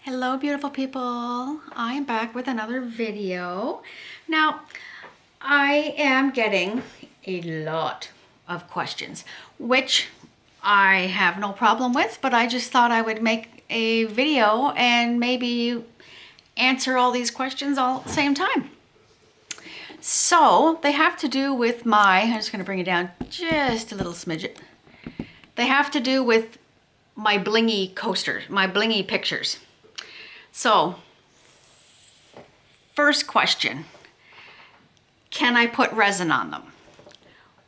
Hello beautiful people, I am back with another video. Now I am getting a lot of questions, which I have no problem with, but I just thought I would make a video and maybe answer all these questions all at the same time. So they have to do with I'm just going to bring it down just a little smidget. They have to do with my blingy coasters, my blingy pictures. So, first question, can I put resin on them?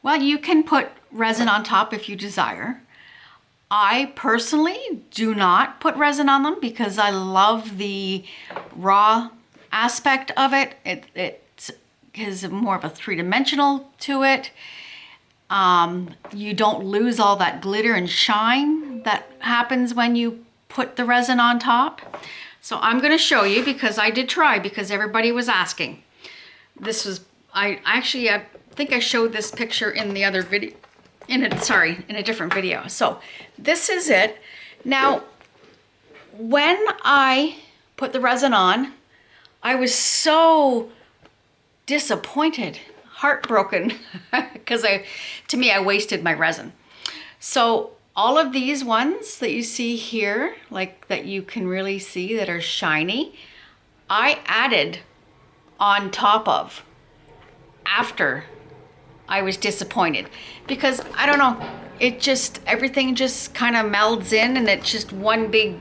Well, you can put resin on top if you desire. I personally do not put resin on them because I love the raw aspect of it. It is more of a three-dimensional to it. You don't lose all that glitter and shine that happens when you put the resin on top. So I'm going to show you because I did try because everybody was asking. This was, I think I showed this picture in the other video, in a different video. So this is it. Now, when I put the resin on, I was so disappointed, heartbroken, because to me, I wasted my resin. So all of these ones that you see here, like that you can really see that are shiny, I added on top of after I was disappointed because I don't know, everything just kind of melds in and it's just one big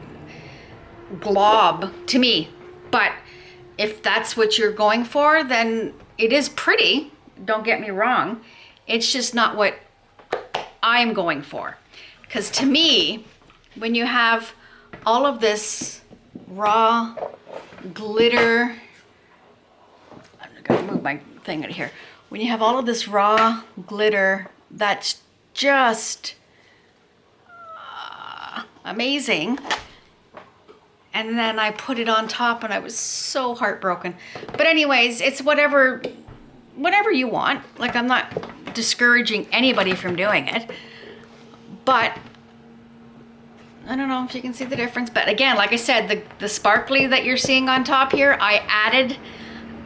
glob to me. But if that's what you're going for, then it is pretty, don't get me wrong. It's just not what I'm going for. Because to me, when you have all of this raw glitter, I'm gonna move my thing out of here. When you have all of this raw glitter, that's just amazing. And then I put it on top and I was so heartbroken. But anyways, it's whatever you want. Like, I'm not discouraging anybody from doing it. But I don't know if you can see the difference. But again, like I said, the sparkly that you're seeing on top here, I added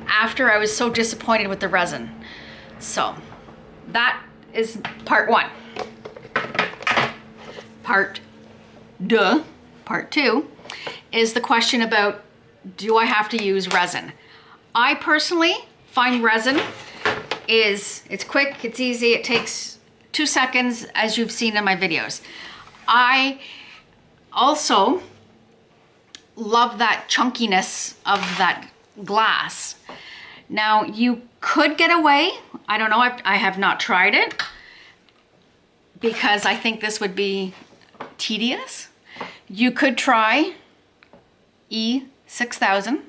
after I was so disappointed with the resin. So that is part one. Part two is the question about, do I have to use resin? I personally find resin it's quick, it's easy, it takes 2 seconds, as you've seen in my videos. I also love that chunkiness of that glass. Now, you could get away, I don't know, I have not tried it, because I think this would be tedious. You could try E6000.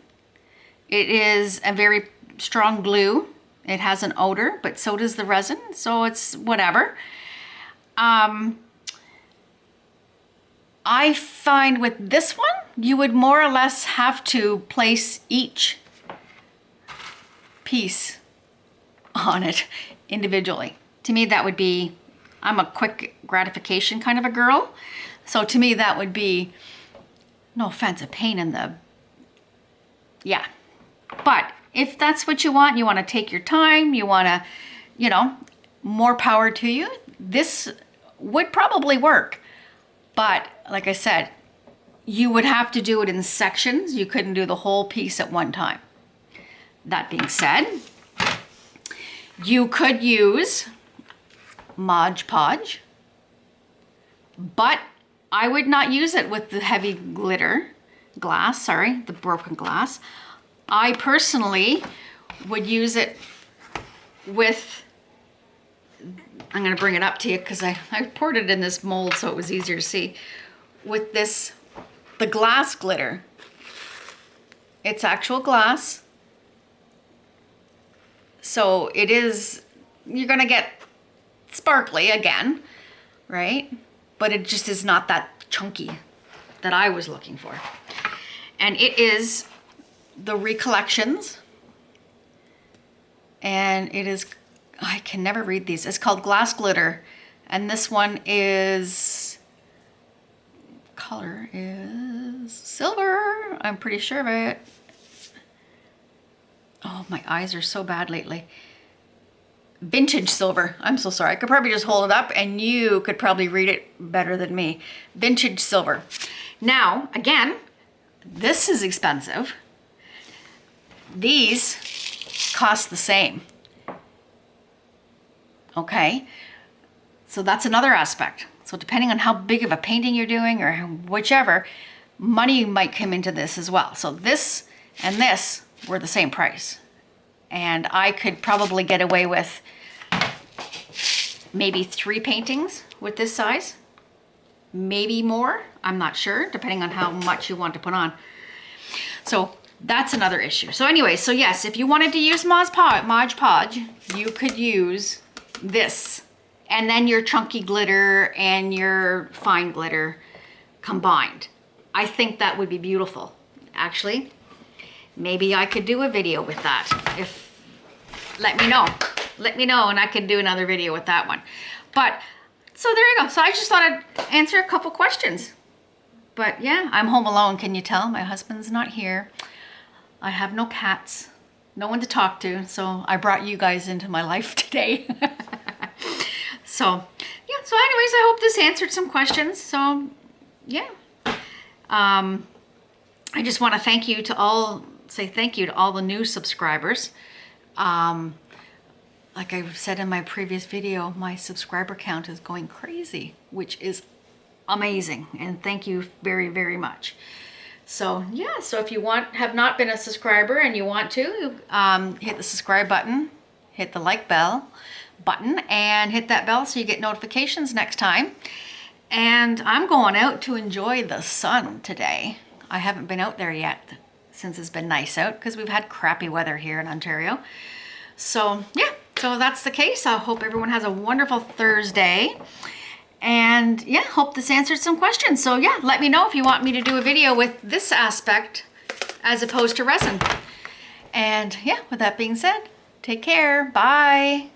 It is a very strong glue. It has an odor, but so does the resin, so it's whatever. I find with this one, you would more or less have to place each piece on it individually. To me, that would be, I'm a quick gratification kind of a girl, so to me that would be, no offense, a pain in the, yeah. But if that's what you want to take your time, you want to, more power to you, this would probably work. But like I said, you would have to do it in sections. You couldn't do the whole piece at one time. That being said, you could use Modge Podge, but I would not use it with the heavy glass, the broken glass. I personally would use it with, I'm going to bring it up to you because I poured it in this mold so it was easier to see, with the glass glitter. It's actual glass. So it is, you're going to get sparkly again, right? But it just is not that chunky that I was looking for. And it is the Recollections, and it is, I can never read these. It's called Glass Glitter, and this one is, color is silver. silver. I'm pretty sure of it. Oh, my eyes are so bad lately. Vintage silver. I'm so sorry. I could probably just hold it up and you could probably read it better than me. Vintage silver. Now, again, this is expensive. These cost the same. Okay, so that's another aspect. So depending on how big of a painting you're doing or whichever, money might come into this as well. So this and this were the same price. And I could probably get away with maybe 3 paintings with this size. Maybe more, I'm not sure, depending on how much you want to put on. So that's another issue. So anyway, so yes, if you wanted to use Modge Podge, you could use this. And then your chunky glitter and your fine glitter combined. I think that would be beautiful. Actually, maybe I could do a video with that. Let me know and I could do another video with that one. But, so there you go. So I just thought I'd answer a couple questions. But yeah, I'm home alone, can you tell? My husband's not here. I have no cats, no one to talk to. So I brought you guys into my life today. So, yeah, so anyways, I hope this answered some questions. So, yeah. I just want to say thank you to all the new subscribers. Like I said in my previous video, my subscriber count is going crazy, which is amazing. And thank you very, very much. So, yeah, so if you have not been a subscriber and you want to, hit the subscribe button, hit the like bell button, and hit that bell so you get notifications next time. And I'm going out to enjoy the sun today. I haven't been out there yet since it's been nice out because we've had crappy weather here in Ontario. So yeah, so that's the case. I hope everyone has a wonderful Thursday. And yeah, hope this answered some questions. So yeah, let me know if you want me to do a video with this aspect as opposed to resin. And yeah, with that being said, take care. Bye.